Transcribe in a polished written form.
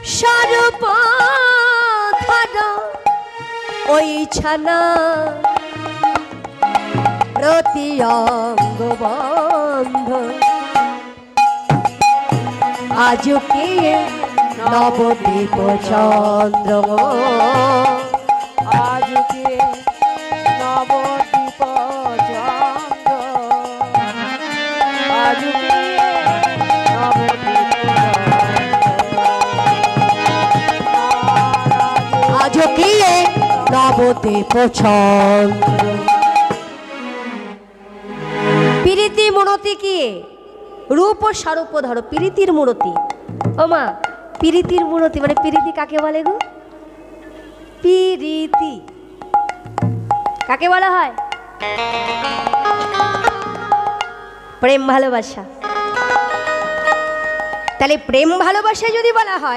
সর্বধারা ওই ছানা প্রতি অঙ্গ বন্ধ আজকে নবদ্বীপ চন্দ্র আজকে নবদ্বীপ চন্দ্র আজকে আজকে নবদ্বীপ চন্দ্র প্রীতি মূরতি কি রূপ ও স্বরূপ ধরো প্রীতির মূরতি ও মা প্রীতির মূরতি মানে প্রীতি কাকে বলে গো প্রীতি কাকে বলা হয় প্রেম ভালোবাসা তাহলে প্রেম ভালোবাসা যদি বলা হয়